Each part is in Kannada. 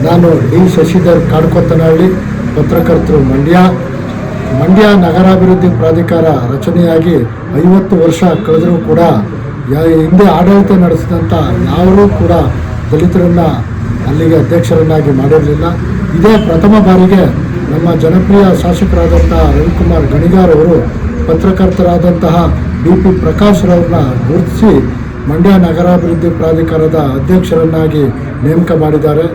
ನಾನು ಡಿ ಶಶಿಧರ್ ಕಾಡ್ಕೊತ್ತನಹಳ್ಳಿ, ಪತ್ರಕರ್ತರು, ಮಂಡ್ಯ ನಗರಾಭಿವೃದ್ಧಿ ಪ್ರಾಧಿಕಾರ ರಚನೆಯಾಗಿ 50 ವರ್ಷ ಕಳೆದರೂ ಕೂಡ ಹಿಂದೆ ಆಡಳಿತ ನಡೆಸಿದಂಥ ಯಾರೂ ಕೂಡ ದಲಿತರನ್ನು ಅಲ್ಲಿಗೆ ಅಧ್ಯಕ್ಷರನ್ನಾಗಿ ಮಾಡಿರಲಿಲ್ಲ. ಇದೇ ಪ್ರಥಮ ಬಾರಿಗೆ ನಮ್ಮ ಜನಪ್ರಿಯ ಶಾಸಕರಾದಂಥ ರವಿಕುಮಾರ್ ಗಣಿಗಾರ್ ಅವರು ಪತ್ರಕರ್ತರಾದಂತಹ DP ಪ್ರಕಾಶ್ ರವ್ರನ್ನ ಗುರುತಿಸಿ ಮಂಡ್ಯ ನಗರಾಭಿವೃದ್ಧಿ ಪ್ರಾಧಿಕಾರದ ಅಧ್ಯಕ್ಷರನ್ನಾಗಿ ನೇಮಕ ಮಾಡಿದ್ದಾರೆ.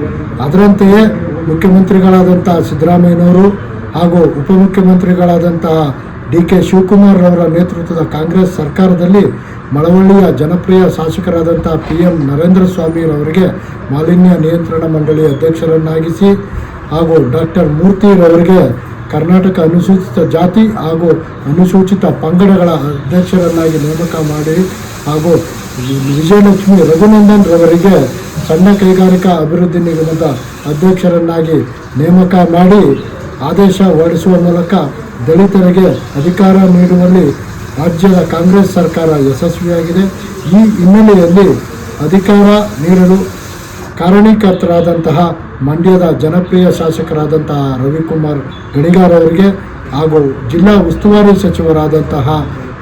ಅದರಂತೆಯೇ ಮುಖ್ಯಮಂತ್ರಿಗಳಾದಂಥ ಸಿದ್ದರಾಮಯ್ಯನವರು ಹಾಗೂ ಉಪಮುಖ್ಯಮಂತ್ರಿಗಳಾದಂತಹ DK ಶಿವಕುಮಾರ್ ಅವರ ನೇತೃತ್ವದ ಕಾಂಗ್ರೆಸ್ ಸರ್ಕಾರದಲ್ಲಿ ಮಳವಳ್ಳಿಯ ಜನಪ್ರಿಯ ಶಾಸಕರಾದಂಥ PM ನರೇಂದ್ರ ಸ್ವಾಮಿರವರಿಗೆ ಮಾಲಿನ್ಯ ನಿಯಂತ್ರಣ ಮಂಡಳಿ ಅಧ್ಯಕ್ಷರನ್ನಾಗಿಸಿ ಹಾಗೂ ಡಾಕ್ಟರ್ ಮೂರ್ತಿರವರಿಗೆ ಕರ್ನಾಟಕ ಅನುಸೂಚಿತ ಜಾತಿ ಹಾಗೂ ಅನುಸೂಚಿತ ಪಂಗಡಗಳ ಅಧ್ಯಕ್ಷರನ್ನಾಗಿ ನೇಮಕ ಮಾಡಿ ಹಾಗೂ ವಿಜಯಲಕ್ಷ್ಮಿ ರಘುನಂದನ್ ರವರಿಗೆ ಸಣ್ಣ ಕೈಗಾರಿಕಾ ಅಭಿವೃದ್ಧಿ ನಿಗಮದ ಅಧ್ಯಕ್ಷರನ್ನಾಗಿ ನೇಮಕ ಮಾಡಿ ಆದೇಶ ಹೊರಡಿಸುವ ಮೂಲಕ ದಲಿತರಿಗೆ ಅಧಿಕಾರ ನೀಡುವಲ್ಲಿ ರಾಜ್ಯದ ಕಾಂಗ್ರೆಸ್ ಸರ್ಕಾರ ಯಶಸ್ವಿಯಾಗಿದೆ. ಈ ಹಿನ್ನೆಲೆಯಲ್ಲಿ ಅಧಿಕಾರ ನೀಡಲು ಕಾರಣೀಕರ್ತರಾದಂತಹ ಮಂಡ್ಯದ ಜನಪ್ರಿಯ ಶಾಸಕರಾದಂತಹ ರವಿಕುಮಾರ್ ಗಣಿಗಾರ್ ಅವರಿಗೆ ಹಾಗೂ ಜಿಲ್ಲಾ ಉಸ್ತುವಾರಿ ಸಚಿವರಾದಂತಹ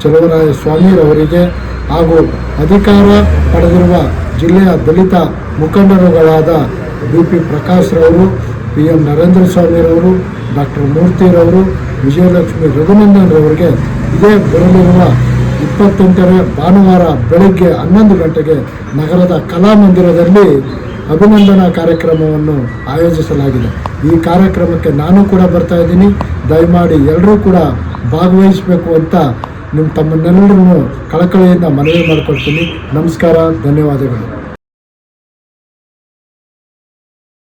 ಚಲುವರಾಯ ಸ್ವಾಮಿರವರಿಗೆ ಹಾಗೂ ಅಧಿಕಾರ ಪಡೆದಿರುವ ಜಿಲ್ಲೆಯ ದಲಿತ ಮುಖಂಡರುಗಳಾದ DP ಪ್ರಕಾಶ್ ರವರು, PM ನರೇಂದ್ರ ಸ್ವಾಮಿರವರು, ಡಾಕ್ಟರ್ ಮೂರ್ತಿರವರು, ವಿಜಯಲಕ್ಷ್ಮಿ ರಘುನಂದನ್ ರವರಿಗೆ ಇದೇ ಬರಲಿರುವ 28ನೇ ಭಾನುವಾರ ಬೆಳಗ್ಗೆ 11 ಗಂಟೆಗೆ ನಗರದ ಕಲಾಮಂದಿರದಲ್ಲಿ ಅಭಿನಂದನಾ ಕಾರ್ಯಕ್ರಮವನ್ನು ಆಯೋಜಿಸಲಾಗಿದೆ. ಈ ಕಾರ್ಯಕ್ರಮಕ್ಕೆ ನಾನು ಕೂಡ ಬರ್ತಾ ಇದ್ದೀನಿ. ದಯಮಾಡಿ ಎಲ್ಲರೂ ಕೂಡ ಭಾಗವಹಿಸಬೇಕು ಅಂತ ತಮ್ಮನ್ನೆಲ್ಲರನ್ನು ಕಳಕಳಿಯಿಂದ ಮನವಿ ಮಾಡಿಕೊಡ್ತೀನಿ. ನಮಸ್ಕಾರ, ಧನ್ಯವಾದಗಳು.